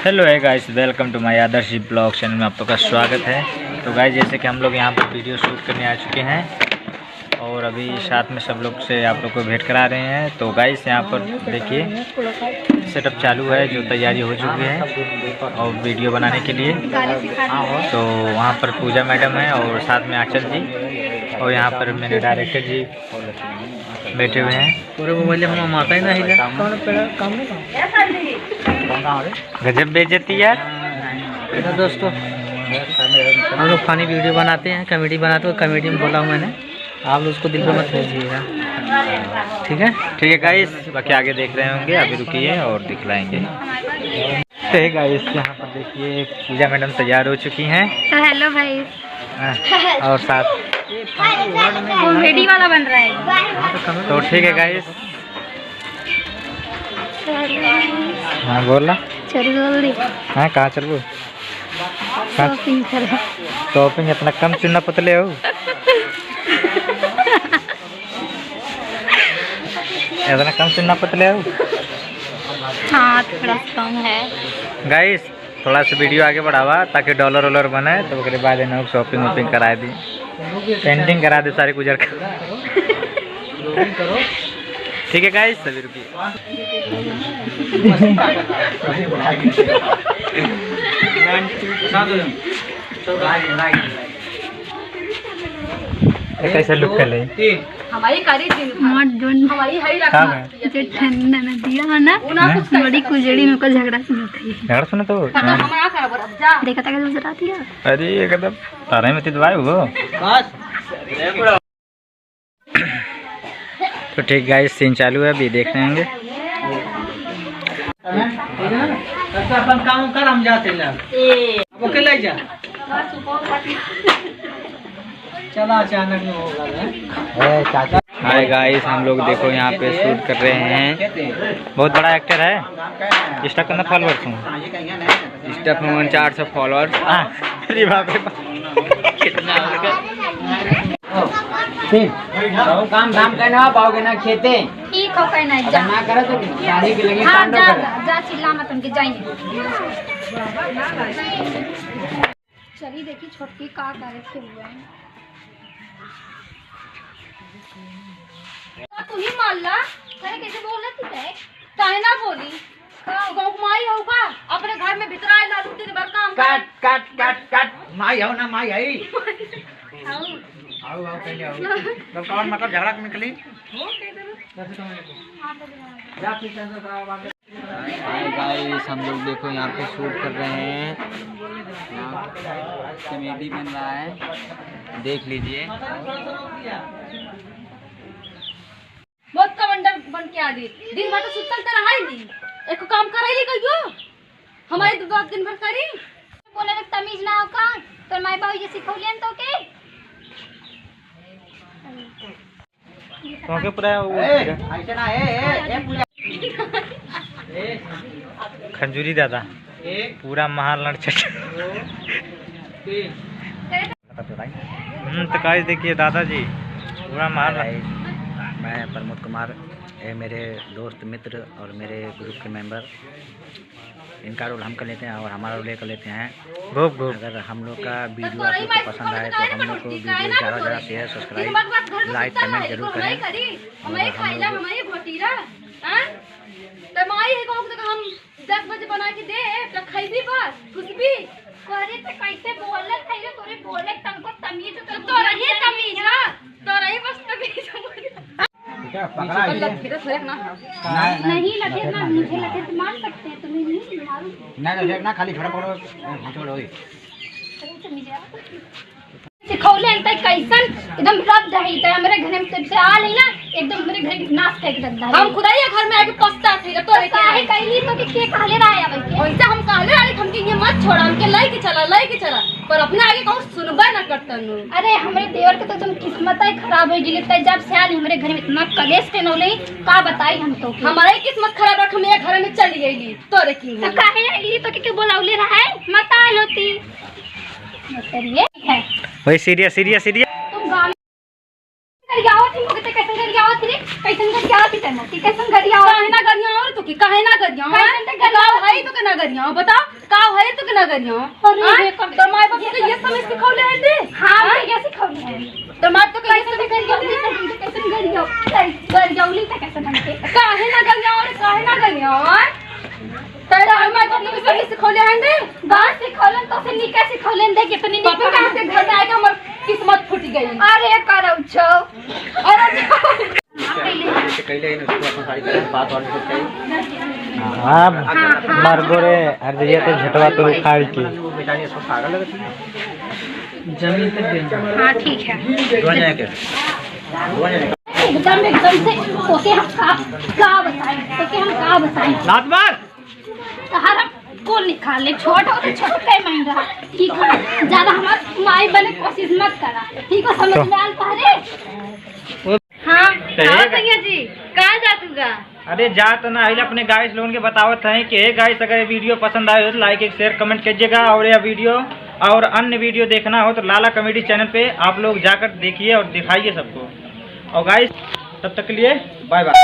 Hello है guys, welcome to my Adarsh blog channel में आप लोग का स्वागत है। तो गाइस जैसे कि हम लोग यहाँ पर वीडियो शूट करने आ चुके हैं और अभी साथ में सब लोग से आप लोग को भेंट करा रहे हैं। तो गाइस यहाँ पर देखिए सेटअप चालू है, जो तैयारी हो चुकी है और वीडियो बनाने के लिए। तो वहाँ पर पूजा मैडम है और साथ में आंचल जी और यहाँ पर मेरे डायरेक्टर जी बैठे हुए हैं। पूरे मोबाइल हम माता ही नहीं गजब बेइज्जती यार। है दोस्तों। हम लोग फनी वीडियो बनाते हैं, कॉमेडी बनाते हैं। कॉमेडी में बोला हूँ मैंने, आप लोग उसको दिल पर मत लीजिएगा, ठीक है? ठीक है गाइस, बाकी आगे देख रहे होंगे, अभी रुकिए और दिखलाएंगे। तो गाइस यहाँ पर देखिए पूजा मैडम तैयार हो चुकी हैं। हेलो भाई। और साथ कॉमेडी वाला बन रहा है। तो ठीक है गाइस। हाँ बोला चल जल्दी। हाँ कहाँ चलू? शॉपिंग करो। शॉपिंग इतना कम चुना पतले हो? इतना कम चुना पतले हो? हाँ थोड़ा कम है गाइस। थोड़ा सा वीडियो आगे बढ़ावा ताकि डॉलर वॉलर बने, तो उसके बाद इन्होंने शॉपिंग वॉपिंग करा दी, पेंटिंग करा दे सारे गुजर का। ठीक है गाइस, सभी रुकिए। कैसे लुक कर ले हमारी हमारी जो ठंडा न दिया है ना, बड़ी कुजड़ी में को झगड़ा सुना तो देखा था कैसे जरा दिया। अरे एकदम तारे में तिदवाए हो। तो ठीक गाइस, सीन चालू है, अभी देख रहे होंगे। अपन काम कर, हम जाते ले जा। चला अचानक में होगा। हाय गाइस, हम लोग देखो यहाँ पे शूट कर रहे हैं। बहुत बड़ा एक्टर है। इंस्टा कितना फॉलोअर्स हूँ? इंस्टा पर 400 फॉलोअर्स। अरे बाप रे बाप, कितना काम धाम करना पाओगे ना, खेते ठीक हो कहना जा ना करो तो शादी के लगे हाँ, कांडो जा करो। जा चिल्ला मत, उनके जाएंगे। चलिए देखिए छोटकी का करे हुए हैं। तू ही मान ला, अरे कैसे बोल रही थी? काहे ना बोली? गाँव कुमारी हो का अपने घर में भितराए लालू दिन भर काम काट काट काट काट माई हो ना माई आई। आओ पहले आओ। तब कौन मतलब झगड़ा में निकली? गाइस, हम लोग देखो यहाँ पे शूट कर रहे हैं, कॉमेडी बन रहा है, देख लीजिए। बहुत कमांडर बन के आ गई। दिन भर तो सुतल तरह है नहीं, एक काम करे ले कहियो हमारे दिन भर करी। बोले में तमीज ना हो का, तो माई बाबू ये सिखौलियन तो के तो पूरा ऐसे ना खंजूरी दादा पूरा महाल लड़चट। तो गाइस देखिए दादाजी पूरा महाल। मैं प्रमोद कुमार, ये मेरे दोस्त मित्र और मेरे ग्रुप के मेंबर, इनका रोल हम कर लेते हैं और हमारा रोल कर लेते हैं। अगर हम लोग का वीडियो आप लोग को पसंद आए तो हम लोग को वीडियो ज़्यादा शेयर, सब्सक्राइब, लाइक, कमेंट जरूर करें। हम 10 बजे बना के दे तो खैबी बस कुछ भी करे तो कैसे बोलले खैले तोरे बोले तनको तमीज तो रही तमीज ना, तो रही बस तमीज। पकड़ा नहीं लगे ना, मुझे लगे तो मान सकते हैं, तुम्हें नहीं मालूम। नहीं देखना खाली खड़ा पड़ो छोड़ो। सिखौले हैं तक कैसन एकदम रब दही त हमरे घर में सबसे आ ले ना, एकदम हमरे घर के नाश कर दे। हम खुदाई घर में आके पछता थे तो काहे कहली तो के कहले रहा है भाई वैसे हम कहले अरे हम के ये मत छोड़ा, हमके लेके चला पर अपने आगे कहूं सुनबा ना करतन। अरे हमरे देवर के तो तुम किस्मत ही खराब है गिले त जब से आले हमरे घर में इतना कलेश के नौले का बताई हम तो। हमारी किस्मत खराब रख हम ये घर में चली गईली तोरे की तो काहे आईली तो के बोलाउले रहा है मत आल होती मतलब ये है वही सीरियस तुम गाँव गरियावत ही मुझे कैसे गरियावत रे कैसे गरियावत ही करना कि कैसे गरियावत काहे ना गरिया और तो की काहे ना गरिया गाँव है तो केना गरिया बता गाँव है तो केना गरिया अरे तो माय बाप के ये समझ सिखौले हैं दे हां ये सिखौले हैं तो माय तो कैसे गरियावली तक कैसे बनते काहे ना गरिया और काहे ना गरिया तेरा माय बाप के समझ सिखौले हैं दे बात सिखौलन तो से निका सिखौलन दे कितनी पापा कहां से घर में आके हमर किस्मत फूट गई अरे करौ छो अरे कैले इन उसको अपन सारी तरह बात और कुछ चाहिए। हाँ मार गोरे अरे ये तो झटवा तो उखाड़ के बेचारी इसको पागल लगती है। जमीन पे गिर हां ठीक है दो जाए के एकदम से ओके हम का बताएं ओके हम का बताएं लात मार हर को निकाल ले छोटा हो तो छोटा कई मांग रहा ठीक है ज्यादा हमार माई बने कोशिश मत करा ठीक है समझ में आल पहले हां भैया जी कहां जातूगा अरे जा तो ना अपने गाइस लोगों के बतावत हैं कि गाइस अगर ये वीडियो पसंद आए हो तो लाइक एक शेयर कमेंट कीजिएगा और यह वीडियो और अन्य वीडियो देखना हो तो लाला कॉमेडी चैनल पे आप लोग जाकर देखिए और दिखाइए सबको। और गाइस तब तक के लिए बाय बाय।